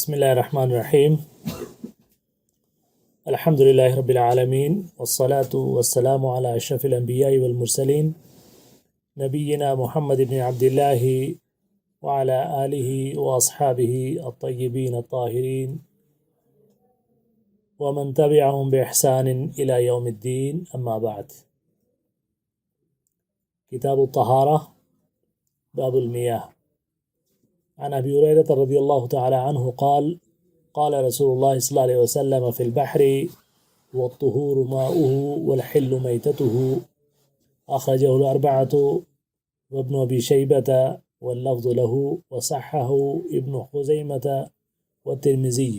بسم اللہ الرحمن الرحیم الحمد للہ رب العالمین والصلاة والسلام علی اشرف الانبیاء والمرسلین نبینا محمد بن عبد اللہ وعلی آلہ واصحابہ الطیبین الطاہرین ومن تبعهم بإحسان إلى يوم الدین اما بعد۔ کتاب الطہارہ باب المیاہ۔ عن ابی ہریرہ رضی اللہ تعالی عنہ قال قال رسول اللہ صلی اللہ علیہ وسلم فی البحر والطہور ماؤه والحل میتته اخرجہ الاربعۃ وابن ابی شیبۃ واللفظ له وصححہ ابن خزیمۃ والترمذی۔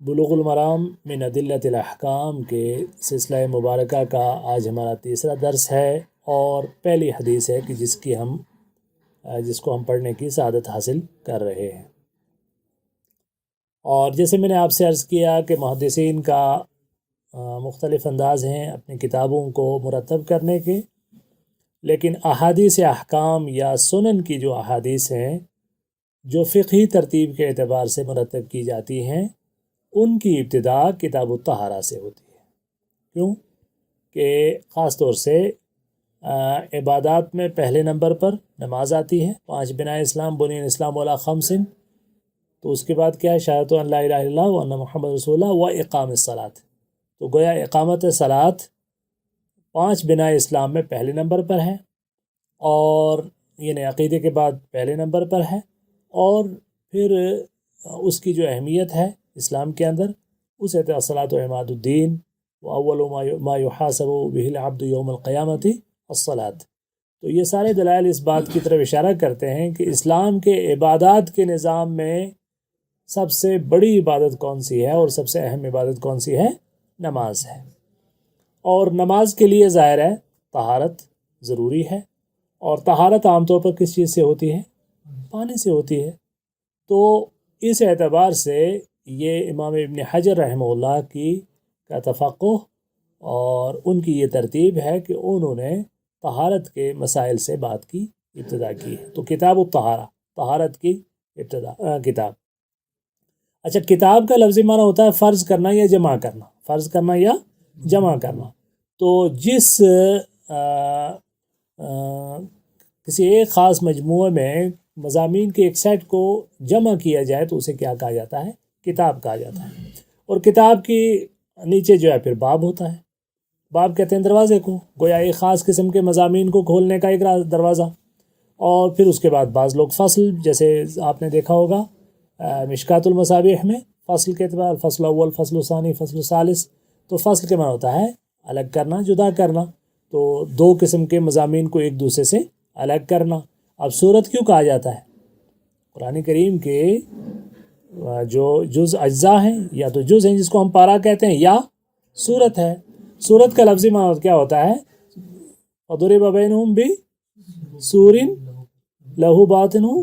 بلوغ المرام من ادلۃ الاحکام کے سلسلہ مبارکہ کا آج ہمارا تیسرا درس ہے اور پہلی حدیث ہے کہ جس کو ہم پڑھنے کی سعادت حاصل کر رہے ہیں۔ اور جیسے میں نے آپ سے عرض کیا کہ محدثین کا مختلف انداز ہیں اپنی کتابوں کو مرتب کرنے کے، لیکن احادیث احکام یا سنن کی جو احادیث ہیں جو فقہی ترتیب کے اعتبار سے مرتب کی جاتی ہیں، ان کی ابتدا کتاب الطہارہ سے ہوتی ہے۔ کیوں کہ خاص طور سے عبادات میں پہلے نمبر پر نماز آتی ہے، 5 بنائے اسلام بنی الاسلام علی خمس، تو اس کے بعد کیا ہے؟ شہادۃ ان لا الہ الا اللہ وان محمد رسول اللہ و اقام الصلاۃ۔ تو گویا اقامت صلاۃ 5 بنائے اسلام میں پہلے نمبر پر ہے، اور یعنی عقیدے کے بعد پہلے نمبر پر ہے، اور پھر اس کی جو اہمیت ہے اسلام کے اندر اسے الصلاۃ و عماد الدین واول ما یحاسب به العبد یوم القیامۃ الصلاۃ۔ تو یہ سارے دلائل اس بات کی طرف اشارہ کرتے ہیں کہ اسلام کے عبادات کے نظام میں سب سے بڑی عبادت کون سی ہے اور سب سے اہم عبادت کون سی ہے؟ نماز ہے۔ اور نماز کے لیے ظاہر ہے طہارت ضروری ہے، اور طہارت عام طور پر کس چیز سے ہوتی ہے؟ پانی سے ہوتی ہے۔ تو اس اعتبار سے یہ امام ابن حجر رحمہ اللہ کا تفقہ اور ان کی یہ ترتیب ہے کہ انہوں نے طہارت کے مسائل سے بات کی ابتدا کی ہے۔ تو کتاب الطہارہ، طہارت کی ابتدا کتاب۔ اچھا، کتاب کا لفظی معنی ہوتا ہے فرض کرنا یا جمع کرنا، فرض کرنا یا جمع کرنا۔ تو جس کسی ایک خاص مجموعے میں مضامین کے ایک سیٹ کو جمع کیا جائے تو اسے کیا کہا جاتا ہے؟ کتاب کہا جاتا ہے۔ اور کتاب کی نیچے جو ہے پھر باب ہوتا ہے۔ باب کہتے ہیں دروازے کو، گویا ایک خاص قسم کے مضامین کو کھولنے کا ایک دروازہ۔ اور پھر اس کے بعد بعض لوگ فصل، جیسے آپ نے دیکھا ہوگا مشکات المصابیح میں فصل کے اعتبار، فصل اول، فصل ثانی، فصل ثالث۔ تو فصل کے معنی ہوتا ہے الگ کرنا، جدا کرنا۔ تو 2 قسم کے مضامین کو ایک دوسرے سے الگ کرنا۔ اب سورت کیوں کہا جاتا ہے؟ قرآن کریم کے جو جز اجزاء ہیں، یا تو جز ہیں جس کو ہم پارہ کہتے ہیں، یا سورت ہے۔ سورت کا لفظی معنی کیا ہوتا ہے؟ وَضُرِبَ بَيْنُهُمْ بِسُورٍ لَهُ بَاطِنُهُ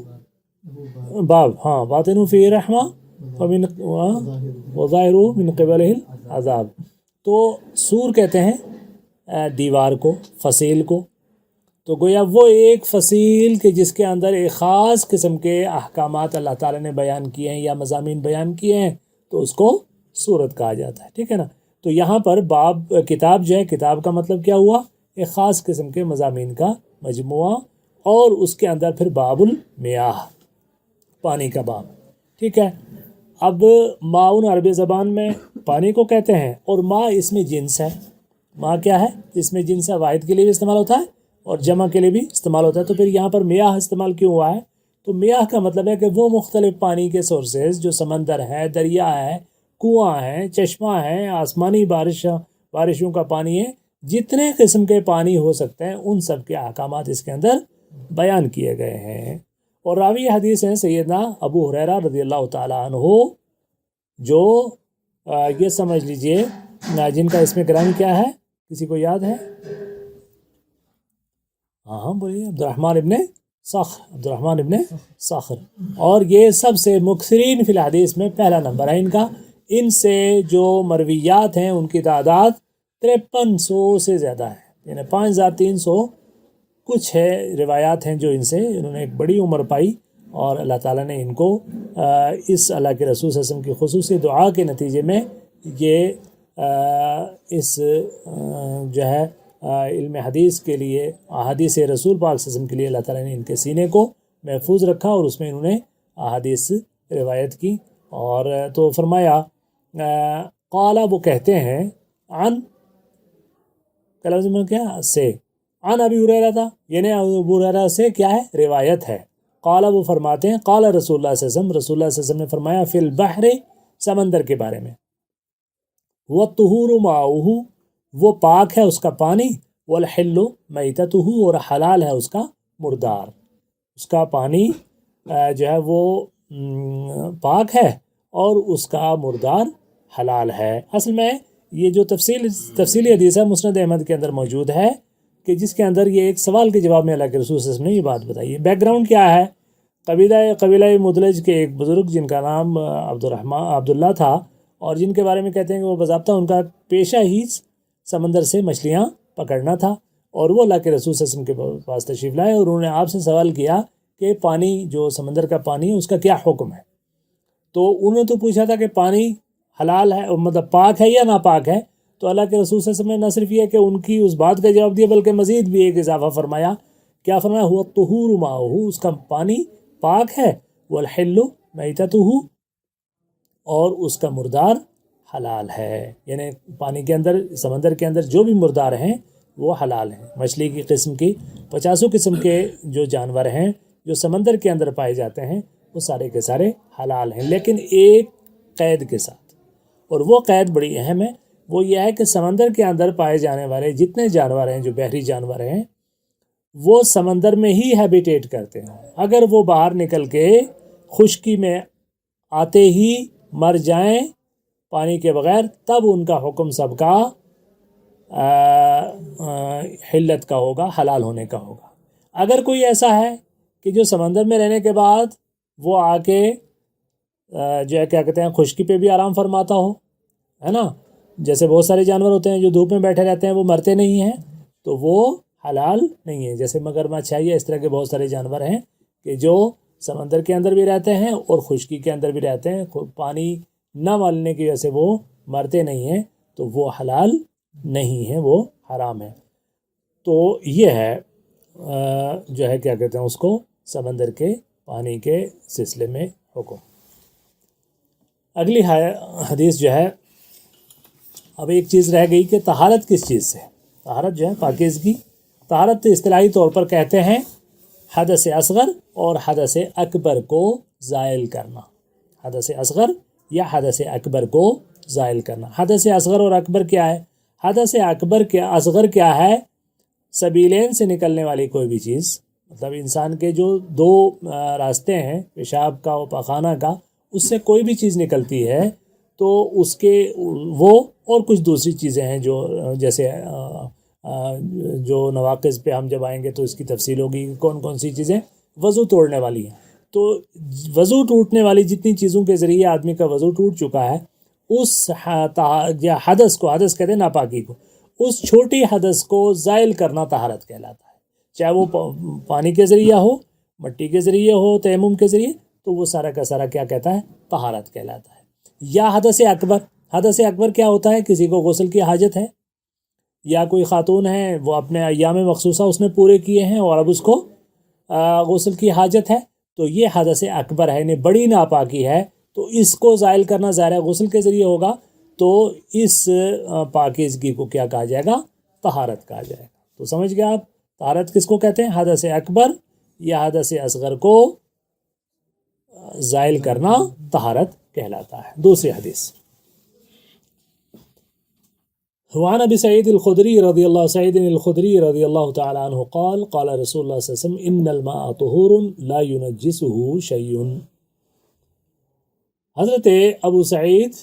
بَاطِنُهُ فِيهِ الرَّحْمَةُ وَظَاهِرُهُ مِنْ قِبَلِهِ الْعَذَابُ۔ تو سور کہتے ہیں دیوار کو، فصیل کو۔ تو گویا وہ ایک فصیل کہ جس کے اندر ایک خاص قسم کے احکامات اللہ تعالیٰ نے بیان کیے ہیں یا مضامین بیان کیے ہیں، تو اس کو سورت کہا جاتا ہے، ٹھیک ہے نا۔ تو یہاں پر باب، کتاب جو ہے، کتاب کا مطلب کیا ہوا؟ ایک خاص قسم کے مضامین کا مجموعہ، اور اس کے اندر پھر باب المیاہ، پانی کا باب، ٹھیک ہے۔ اب ماؤن عربی زبان میں پانی کو کہتے ہیں، اور ماء اس میں جنس ہے۔ ماء کیا ہے؟ اس میں جنس ہے، واحد کے لیے بھی استعمال ہوتا ہے اور جمع کے لیے بھی استعمال ہوتا ہے۔ تو پھر یہاں پر میاہ استعمال کیوں ہوا ہے؟ تو میاہ کا مطلب ہے کہ وہ مختلف پانی کے سورسز جو سمندر ہے، دریا ہے، کنواں ہیں، چشمہ ہیں، آسمانی بارشوں کا پانی ہے، جتنے قسم کے پانی ہو سکتے ہیں ان سب کے احکامات اس کے اندر بیان کیے گئے ہیں۔ اور راوی حدیث ہیں سیدنا ابو ہریرہ رضی اللہ تعالی عنہ، جو یہ سمجھ لیجئے جن کا اسم گرامی کیا ہے؟ کسی کو یاد ہے؟ ہاں بولیے۔ عبد الرحمن ابن صخر۔ اور یہ سب سے مکثرین فی الحدیث میں پہلا نمبر ہے ان کا۔ ان سے جو مرویات ہیں ان کی تعداد 5300 سے زیادہ ہے، یعنی 5300 کچھ ہے روایات ہیں جو ان سے، انہوں نے ایک بڑی عمر پائی اور اللہ تعالیٰ نے ان کو اس اللہ کے رسول صلی اللہ علیہ وسلم کی خصوصی دعا کے نتیجے میں یہ اس جو ہے علم حدیث کے لیے، احادیث رسول پاک صلی اللہ علیہ وسلم کے لیے اللہ تعالیٰ نے ان کے سینے کو محفوظ رکھا اور اس میں انہوں نے احادیث روایت کی۔ اور تو فرمایا قال، وہ کہتے ہیں عن کلمہ میں کیا سے، عن ابی ہریرہ تھا، یعنی ابو ہریرہ سے کیا ہے روایت ہے۔ قال، وہ فرماتے ہیں قال رسول اللہ صلی اللہ علیہ وسلم، رسول اللہ صلی اللہ علیہ وسلم نے فرمایا فی البحر، سمندر کے بارے میں، والطہور ماؤہ، وہ پاک ہے اس کا پانی، والحل میتتہ، اور حلال ہے اس کا مردار۔ اس کا پانی جو ہے وہ پاک ہے اور اس کا مردار حلال ہے۔ اصل میں یہ جو تفصیلی حدیث ہے مسند احمد کے اندر موجود ہے کہ جس کے اندر یہ ایک سوال کے جواب میں اللہ کے رسول صلی اللہ علیہ وسلم نے یہ بات بتائی ہے۔ بیک گراؤنڈ کیا ہے؟ قبیلہ مدلج کے ایک بزرگ جن کا نام عبداللہ تھا، اور جن کے بارے میں کہتے ہیں کہ وہ باضابطہ ان کا پیشہ ہی سمندر سے مچھلیاں پکڑنا تھا، اور وہ اللہ کے رسول صلی اللہ علیہ وسلم کے پاس تشریف لائے اور انہوں نے آپ سے سوال کیا کہ پانی جو سمندر کا پانی ہے اس کا کیا حکم ہے۔ تو انہوں نے تو پوچھا تھا کہ پانی حلال ہے، مطلب پاک ہے یا ناپاک ہے، تو اللہ کے رسول صلی اللہ علیہ وسلم نے نہ صرف یہ کہ ان کی اس بات کا جواب دیا بلکہ مزید بھی ایک اضافہ فرمایا۔ کیا فرمایا؟ ہوا طہور ماؤہ، اس کا پانی پاک ہے، والحل میتتہ، اور اس کا مردار حلال ہے۔ یعنی پانی کے اندر، سمندر کے اندر جو بھی مردار ہیں وہ حلال ہیں۔ مچھلی کی قسم کی 50 قسم کے جو جانور ہیں جو سمندر کے اندر پائے جاتے ہیں وہ سارے کے سارے حلال ہیں، لیکن ایک قید کے ساتھ، اور وہ قید بڑی اہم ہے۔ وہ یہ ہے کہ سمندر کے اندر پائے جانے والے جتنے جانور ہیں جو بحری جانور ہیں وہ سمندر میں ہی ہیبیٹیٹ کرتے ہیں۔ اگر وہ باہر نکل کے خشکی میں آتے ہی مر جائیں پانی کے بغیر، تب ان کا حکم سب کا حلت کا ہوگا، حلال ہونے کا ہوگا۔ اگر کوئی ایسا ہے کہ جو سمندر میں رہنے کے بعد وہ آ کے جو ہے کیا کہتے ہیں خشکی پہ بھی آرام فرماتا ہو، ہے نا، جیسے بہت سارے جانور ہوتے ہیں جو دھوپ میں بیٹھے رہتے ہیں وہ مرتے نہیں ہیں، تو وہ حلال نہیں ہے۔ جیسے مگرمچھ ہے، اس طرح کے بہت سارے جانور ہیں کہ جو سمندر کے اندر بھی رہتے ہیں اور خشکی کے اندر بھی رہتے ہیں، پانی نہ ملنے کی وجہ سے وہ مرتے نہیں ہیں، تو وہ حلال نہیں ہے، وہ حرام ہے۔ تو یہ ہے جو ہے کیا کہتے ہیں اس کو سمندر کے پانی کے سلسلے میں حکم۔ اگلی حدیث جو ہے، اب ایک چیز رہ گئی کہ طہارت کس چیز سے؟ طہارت جو ہے پاکیزگی، طہارت اصطلاحی طور پر کہتے ہیں حدث اصغر اور حدث اکبر کو زائل کرنا۔ حدث اصغر یا حدث اکبر کو زائل کرنا۔ حدث اصغر اور اکبر کیا ہے؟ حدث اصغر کیا ہے؟ سبیلین سے نکلنے والی کوئی بھی چیز، مطلب انسان کے جو دو راستے ہیں، پیشاب کا اور پاخانہ کا، اس سے کوئی بھی چیز نکلتی ہے تو اس کے وہ اور کچھ دوسری چیزیں ہیں جو جیسے جو نواقض پہ ہم جب آئیں گے تو اس کی تفصیل ہوگی کون کون سی چیزیں وضو توڑنے والی ہیں۔ تو وضو ٹوٹنے والی جتنی چیزوں کے ذریعے آدمی کا وضو ٹوٹ چکا ہے، اس حدث کو، حدث کہتے ہیں ناپاکی کو، اس چھوٹی حدث کو زائل کرنا طہارت کہلاتا ہے۔ چاہے وہ پانی کے ذریعے ہو، مٹی کے ذریعے ہو، تیمم کے ذریعے، تو وہ سارا کا سارا کیا کہتا ہے؟ طہارت کہلاتا ہے۔ یا حدث اکبر، حدث اکبر کیا ہوتا ہے؟ کسی کو غسل کی حاجت ہے، یا کوئی خاتون ہے وہ اپنے ایام مخصوصہ اس نے پورے کیے ہیں اور اب اس کو غسل کی حاجت ہے، تو یہ حدث اکبر ہے، یعنی بڑی ناپاکی ہے، تو اس کو زائل کرنا ظاہر ہے غسل کے ذریعے ہوگا، تو اس پاکیزگی کو کیا کہا جائے گا؟ طہارت کہا جائے گا۔ تو سمجھ گیا آپ طہارت کس کو کہتے ہیں؟ حدث اکبر یا حدث اصغر کو زائل کرنا طہارت کہلاتا ہے۔ دوسری حدیث، وعن ابی سعید الخدری رضی اللہ تعالی عنہ قال قال رسول اللہ صلی اللہ علیہ وسلم ان الماء طہور لا ينجسه شیء۔ حضرت ابو سعید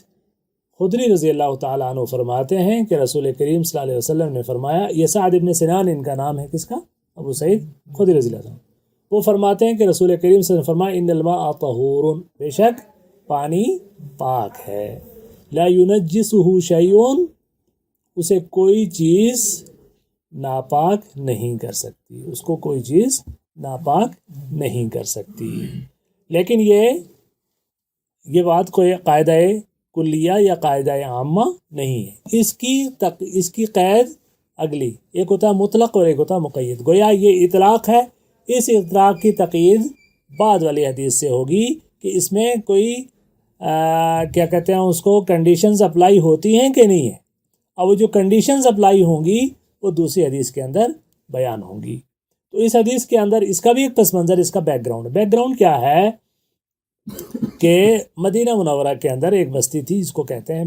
خدری رضی اللہ تعالیٰ عنہ فرماتے ہیں کہ رسول کریم صلی اللہ علیہ وسلم نے فرمایا، یہ سعد ابن سنان ان کا نام ہے، کس کا؟ ابو سعید خدری رضی اللہ عنہ۔ وہ فرماتے ہیں کہ رسول کریم صلی اللہ علیہ وسلم نے فرمایا ان الماء طہور، بے شک پانی پاک ہے، لا ينجسه شیء، اسے کوئی چیز ناپاک نہیں کر سکتی، اس کو کوئی چیز ناپاک نہیں کر سکتی۔ لیکن یہ بات کوئی قاعدہ کلیہ یا قاعدہ عامہ نہیں ہے، اس کی قید اگلی، ایک ہوتا ہے مطلق اور ایک ہوتا ہے مقید۔ گویا یہ اطلاق ہے، اس اطلاق کی تقیید بعد والی حدیث سے ہوگی کہ اس میں کوئی کیا کہتے ہیں اس کو، کنڈیشنز اپلائی ہوتی ہیں کہ نہیں ہے، اور وہ جو کنڈیشنز اپلائی ہوں گی وہ دوسری حدیث کے اندر بیان ہوں گی۔ تو اس حدیث کے اندر اس کا بھی ایک پس منظر، اس کا بیک گراؤنڈ کیا ہے کہ مدینہ منورہ کے اندر ایک بستی تھی جس کو کہتے ہیں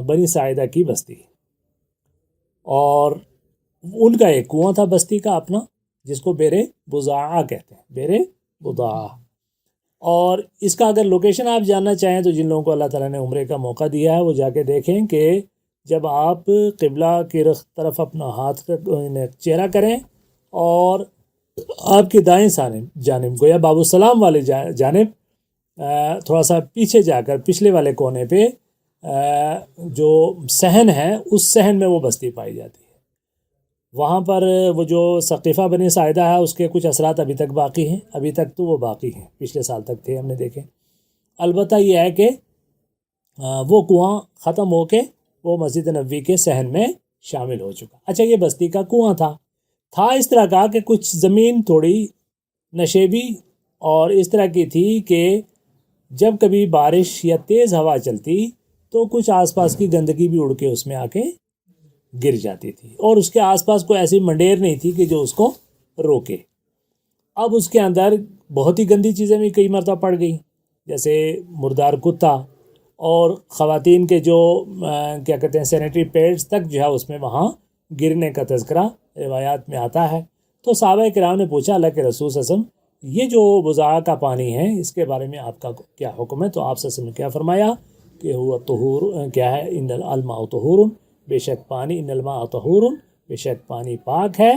بنی ساعدہ کی بستی، اور ان کا ایک کنواں تھا بستی کا اپنا، جس کو بیر بضاعہ کہتے ہیں، بیر بضاعہ۔ اور اس کا اگر لوکیشن آپ جاننا چاہیں تو جن لوگوں کو اللہ تعالیٰ نے عمرے کا موقع دیا ہے وہ جا کے دیکھیں کہ جب آپ قبلہ کی طرف اپنا ہاتھ چہرہ کریں اور آپ کی دائیں جانب گویا باب السلام والے جانب تھوڑا سا پیچھے جا کر پچھلے والے کونے پہ جو صحن ہے، اس صحن میں وہ بستی پائی جاتی ہے۔ وہاں پر وہ جو ثقیفہ بنی ساعدہ ہے اس کے کچھ اثرات ابھی تک باقی ہیں، ابھی تک تو وہ باقی ہیں، پچھلے سال تک تھے، ہم نے دیکھے۔ البتہ یہ ہے کہ وہ کنواں ختم ہو کے وہ مسجد نبوی کے صحن میں شامل ہو چکا۔ اچھا، یہ بستی کا کنواں تھا اس طرح کا کہ کچھ زمین تھوڑی نشیبی اور اس طرح کی تھی کہ جب کبھی بارش یا تیز ہوا چلتی تو کچھ آس پاس کی گندگی بھی اڑ کے اس میں آ کے گر جاتی تھی، اور اس کے آس پاس کوئی ایسی منڈیر نہیں تھی کہ جو اس کو روکے۔ اب اس کے اندر بہت ہی گندی چیزیں بھی کئی مرتبہ پڑ گئیں، جیسے مردار کتا، اور خواتین کے جو کیا کہتے ہیں سینیٹری پیڈز تک جو ہے اس میں وہاں گرنے کا تذکرہ روایات میں آتا ہے۔ تو صحابہ کرام نے پوچھا اللہ کے رسول صلی اللہ علیہ وسلم، یہ جو بضاعہ کا پانی ہے اس کے بارے میں آپ کا کیا حکم ہے؟ تو آپ صلی اللہ علیہ وسلم نے کیا فرمایا کہ ہوا طہور، کیا ہے، ان الماء طہور، بے شک پانی، ان الماء طہور، بے شک پانی پاک ہے،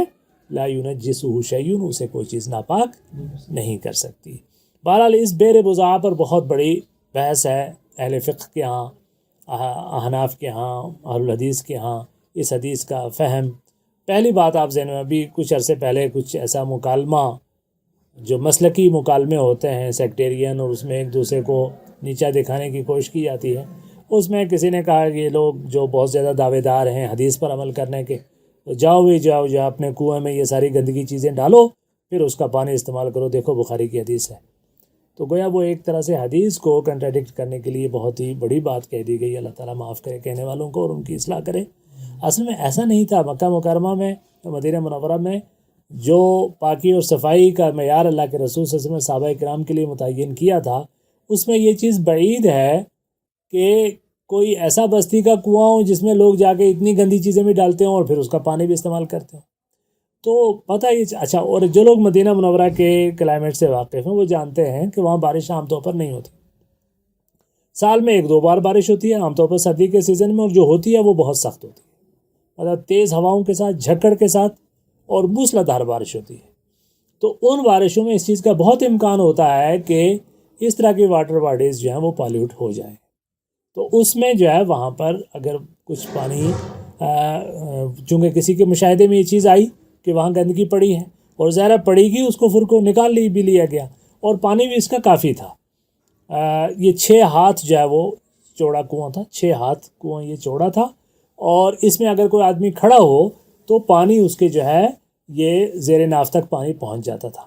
لا ینجسہ شیء، اسے کوئی چیز ناپاک نہیں کر سکتی۔ بہرحال اس بیر بضاعہ پر بہت بڑی بحث ہے اہل فقہ کے ہاں، احناف کے ہاں، اہل الحدیث کے ہاں، اس حدیث کا فہم۔ پہلی بات آپ ذہن میں، ابھی کچھ عرصے پہلے کچھ ایسا مکالمہ جو مسلکی مکالمے ہوتے ہیں سیکٹیرین، اور اس میں ایک دوسرے کو نیچا دکھانے کی کوشش کی جاتی ہے، اس میں کسی نے کہا کہ یہ لوگ جو بہت زیادہ دعوے دار ہیں حدیث پر عمل کرنے کے، تو جاؤ اپنے کنویں میں یہ ساری گندگی چیزیں ڈالو، پھر اس کا پانی استعمال کرو، دیکھو بخاری کی حدیث ہے۔ تو گویا وہ ایک طرح سے حدیث کو کنٹراڈکٹ کرنے کے لیے بہت ہی بڑی بات کہہ دی گئی۔ اللہ تعالیٰ معاف کرے کہنے والوں کو اور ان کی اصلاح کرے۔ اصل میں ایسا نہیں تھا۔ مکہ مکرمہ میں، مدینہ منورہ میں جو پاکی اور صفائی کا معیار اللہ کے رسول صلی اللہ علیہ وسلم نے صحابہ کرام کے لیے متعین کیا تھا، اس میں یہ چیز بعید ہے کہ کوئی ایسا بستی کا کنواں ہو جس میں لوگ جا کے اتنی گندی چیزیں بھی ڈالتے ہوں اور پھر اس کا پانی بھی استعمال کرتے ہوں۔ تو پتہ یہ اچھا، اور جو لوگ مدینہ منورہ کے کلائمیٹ سے واقف ہیں وہ جانتے ہیں کہ وہاں بارش عام طور پر نہیں ہوتی، سال میں 1-2 بار بارش ہوتی ہے، عام طور پر سردی کے سیزن میں، اور جو ہوتی ہے وہ بہت سخت ہوتی ہے، مطلب تیز ہواؤں کے ساتھ، جھکڑ کے ساتھ، اور موسلا دھار بارش ہوتی ہے۔ تو ان بارشوں میں اس چیز کا بہت امکان ہوتا ہے کہ اس طرح کی واٹر باڈیز جو ہیں وہ پالیوٹ ہو جائیں۔ تو اس میں جو ہے وہاں پر اگر کچھ پانی چونکہ کسی کے مشاہدے میں یہ چیز آئی کہ وہاں گندگی پڑی ہے، اور ظاہر پڑی گی، اس کو پھر کو نکال بھی لیا گیا، اور پانی بھی اس کا کافی تھا۔ یہ 6 ہاتھ جو ہے وہ چوڑا کنواں تھا، 6 ہاتھ کنواں یہ چوڑا تھا، اور اس میں اگر کوئی آدمی کھڑا ہو تو پانی اس کے جو ہے یہ زیر ناف تک پانی پہنچ جاتا تھا۔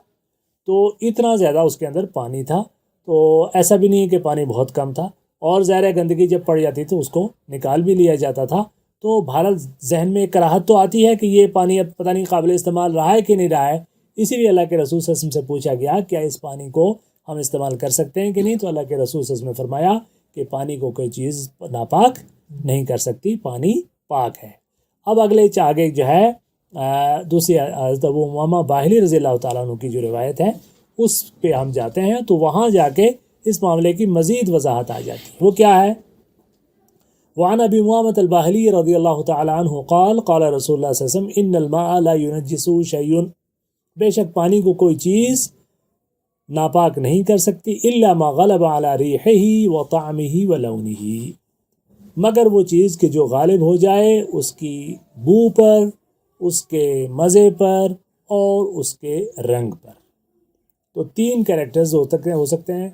تو اتنا زیادہ اس کے اندر پانی تھا، تو ایسا بھی نہیں کہ پانی بہت کم تھا، اور ظاہر گندگی جب پڑ جاتی تو اس کو نکال بھی لیا جاتا تھا۔ تو بھارت ذہن میں ایک کراہت تو آتی ہے کہ یہ پانی اب پتہ نہیں قابل استعمال رہا ہے کہ نہیں رہا ہے، اسی لیے اللہ کے رسول صلی اللہ علیہ وسلم سے پوچھا گیا کیا اس پانی کو ہم استعمال کر سکتے ہیں کہ نہیں؟ تو اللہ کے رسول صلی اللہ علیہ وسلم نے فرمایا کہ پانی کو کوئی چیز ناپاک نہیں کر سکتی، پانی پاک ہے۔ اب آگے جو ہے دوسری حضرت ابو امامہ باہلی رضی اللہ تعالیٰ عنہ کی جو روایت ہے اس پہ ہم جاتے ہیں، تو وہاں جا کے اس معاملے کی مزید وضاحت آ جاتی ہے۔ وہ کیا ہے؟ وعن ابی امامۃ الباہلی رضی اللہ تعالیٰ عنہ قال قال رسول اللہ صلی اللہ علیہ وسلم ان الماء لا ينجسه شیء، بے شک پانی کو کوئی چیز ناپاک نہیں کر سکتی، الا ما غلب على ریحہ وطعمہ ولونہ، مگر وہ چیز کہ جو غالب ہو جائے اس کی بو پر، اس کے مزے پر اور اس کے رنگ پر۔ تو 3 کریکٹرز ہو سکتے ہیں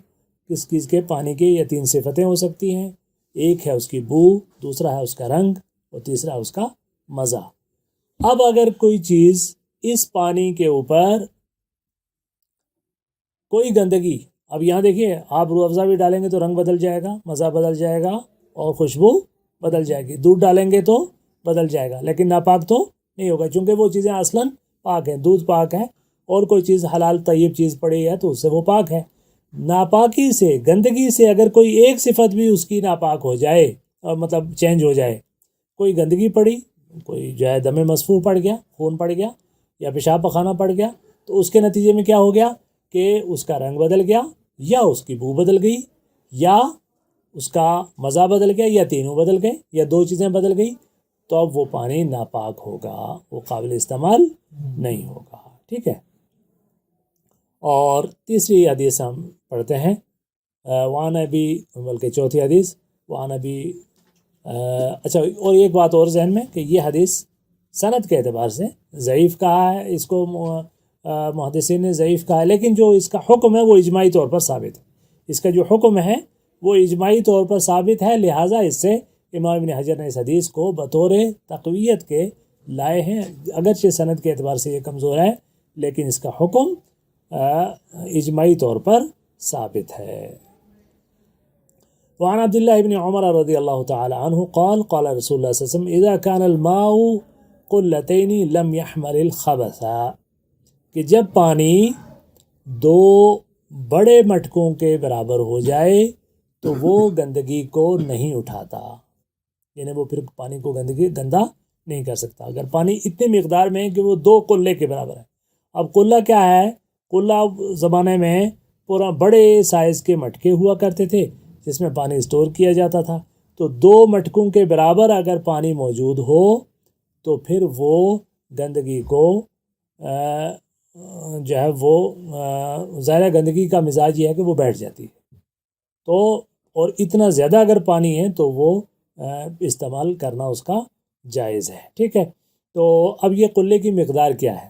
کس چیز کے، پانی کے، یا 3 صفتیں ہو سکتی ہیں. ایک ہے اس کی بو، دوسرا ہے اس کا رنگ، اور تیسرا اس کا مزہ. اب اگر کوئی چیز اس پانی کے اوپر کوئی گندگی، اب یہاں دیکھیے آپ روح افزا بھی ڈالیں گے تو رنگ بدل جائے گا، مزہ بدل جائے گا، اور خوشبو بدل جائے گی. دودھ ڈالیں گے تو بدل جائے گا، لیکن ناپاک تو نہیں ہوگا، چونکہ وہ چیزیں اصلاً پاک ہیں. دودھ پاک ہے، اور کوئی چیز حلال طیب چیز پڑی ہے تو اس سے وہ پاک ہے. ناپاکی سے، گندگی سے اگر کوئی ایک صفت بھی اس کی ناپاک ہو جائے، مطلب چینج ہو جائے، کوئی گندگی پڑی، کوئی جو ہے دم مسفوح پڑ گیا، خون پڑ گیا، یا پیشاب پخانہ پڑ گیا، تو اس کے نتیجے میں کیا ہو گیا کہ اس کا رنگ بدل گیا، یا اس کی بو بدل گئی، یا اس کا مزہ بدل گیا، یا تینوں بدل گئے، یا 2 چیزیں بدل گئی، تو اب وہ پانی ناپاک ہوگا، وہ قابل استعمال نہیں ہوگا. ٹھیک ہے. اور تیسری حدیث ہم پڑھتے ہیں. وہاں نبی، بلکہ چوتھی حدیث، وہاں نبی. اچھا، اور ایک بات اور ذہن میں کہ یہ حدیث سند کے اعتبار سے ضعیف کہا ہے اس کو، محدثین نے ضعیف کہا ہے، لیکن جو اس کا حکم ہے وہ اجماعی طور پر ثابت ہے. اس کا جو حکم ہے وہ اجماعی طور پر ثابت ہے، لہٰذا اس سے امام ابن حجر نے اس حدیث کو بطور تقویت کے لائے ہیں. اگرچہ سند کے اعتبار سے یہ کمزور ہے، لیکن اس کا حکم اجماعی طور پر ثابت ہے. وعن عبداللہ ابن عمر رضی اللہ تعالی عنہ قال قال رسول اللہ صلی اللہ علیہ وسلم اذا كان الماء قلتين لم يحمل الخبث، کہ جب پانی 2 بڑے مٹکوں کے برابر ہو جائے تو وہ گندگی کو نہیں اٹھاتا، یعنی وہ پھر پانی کو گندا نہیں کر سکتا. اگر پانی اتنی مقدار میں ہے کہ وہ 2 قلے کے برابر ہے. اب قلہ کیا ہے؟ قلہ زمانے میں پورا بڑے سائز کے مٹکے ہوا کرتے تھے جس میں پانی اسٹور کیا جاتا تھا. تو 2 مٹکوں کے برابر اگر پانی موجود ہو تو پھر وہ گندگی کو جو ہے وہ ظاہر گندگی کا مزاج یہ ہے کہ وہ بیٹھ جاتی ہے. تو اور اتنا زیادہ اگر پانی ہے تو وہ استعمال کرنا اس کا جائز ہے. ٹھیک ہے. تو اب یہ قلے کی مقدار کیا ہے؟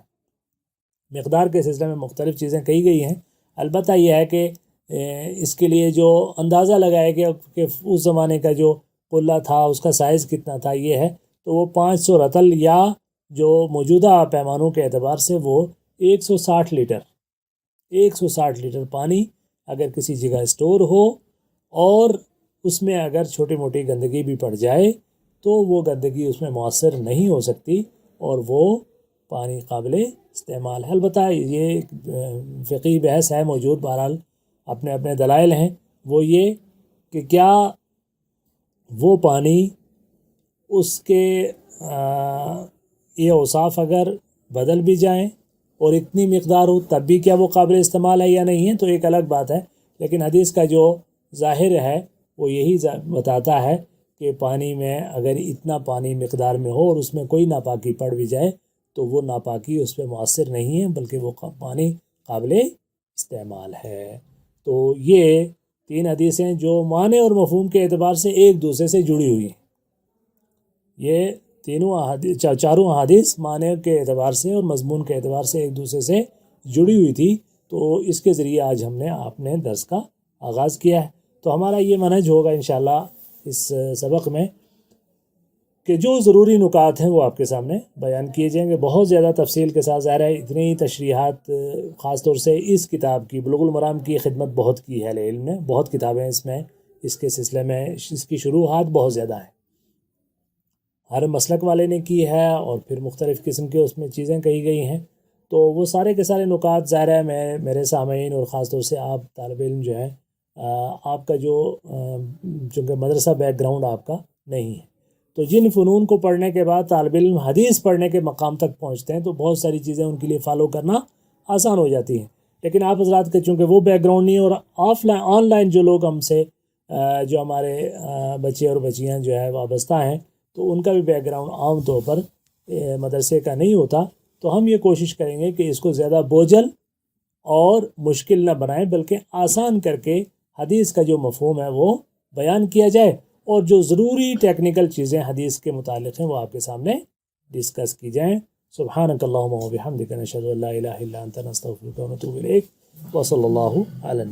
مقدار کے سلسلے میں مختلف چیزیں کہی گئی ہیں. البتہ یہ ہے کہ اس کے لیے جو اندازہ لگایا گیا کہ اس زمانے کا جو قلہ تھا اس کا سائز کتنا تھا یہ ہے، تو وہ 500 رطل، یا جو موجودہ پیمانوں کے اعتبار سے وہ 160 لیٹر پانی اگر کسی جگہ اسٹور ہو اور اس میں اگر چھوٹی موٹی گندگی بھی پڑ جائے تو وہ گندگی اس میں مؤثر نہیں ہو سکتی اور وہ پانی قابل استعمال ہے. البتہ یہ فقہی بحث ہے موجود، بہرحال اپنے اپنے دلائل ہیں. وہ یہ کہ کیا وہ پانی اس کے یہ اوصاف اگر بدل بھی جائیں اور اتنی مقدار ہو تب بھی کیا وہ قابل استعمال ہے یا نہیں ہے، تو ایک الگ بات ہے. لیکن حدیث کا جو ظاہر ہے وہ یہی بتاتا ہے کہ پانی میں اگر اتنا پانی مقدار میں ہو اور اس میں کوئی ناپاکی پڑ بھی جائے تو وہ ناپاکی اس پہ مؤثر نہیں ہے بلکہ وہ پانی قابل استعمال ہے. تو یہ 3 حدیثیں جو معنی اور مفہوم کے اعتبار سے ایک دوسرے سے جڑی ہوئی ہیں. یہ چاروں احادیث معنی کے اعتبار سے اور مضمون کے اعتبار سے ایک دوسرے سے جڑی ہوئی تھی. تو اس کے ذریعے آج ہم نے اپنے درس کا آغاز کیا ہے. تو ہمارا یہ منہج ہوگا انشاءاللہ اس سبق میں کہ جو ضروری نکات ہیں وہ آپ کے سامنے بیان کیے جائیں گے، بہت زیادہ تفصیل کے ساتھ. ظاہر ہے اتنی تشریحات خاص طور سے اس کتاب کی بلوغ المرام کی خدمت بہت کی ہے علم نے، بہت کتابیں اس میں اس کے سلسلے میں اس کی شروحات بہت زیادہ ہیں، ہر مسلک والے نے کی ہے اور پھر مختلف قسم کے اس میں چیزیں کہی گئی ہیں. تو وہ سارے کے سارے نکات ظاہر ہے میرے سامعین اور خاص طور سے آپ طالب علم جو ہے، آپ کا جو چونکہ مدرسہ بیک گراؤنڈ آپ کا نہیں ہے، تو جن فنون کو پڑھنے کے بعد طالب علم حدیث پڑھنے کے مقام تک پہنچتے ہیں تو بہت ساری چیزیں ان کے لیے فالو کرنا آسان ہو جاتی ہیں. لیکن آپ حضرات کے چونکہ وہ بیک گراؤنڈ نہیں، اور آن لائن جو لوگ ہم سے جو ہمارے بچے اور بچیاں جو ہے وابستہ ہیں تو ان کا بھی بیک گراؤنڈ عام طور پر مدرسے کا نہیں ہوتا. تو ہم یہ کوشش کریں گے کہ اس کو زیادہ بوجھل اور مشکل نہ بنائیں بلکہ آسان کر کے حدیث کا جو مفہوم ہے وہ بیان کیا جائے، اور جو ضروری ٹیکنیکل چیزیں حدیث کے متعلق ہیں وہ آپ کے سامنے ڈسکس کی جائیں. سبحانک اللہم و بحمدک نشہد ان لا الہ الا انت نستغفرک و نتوب الیک. وصلی اللہ علیہ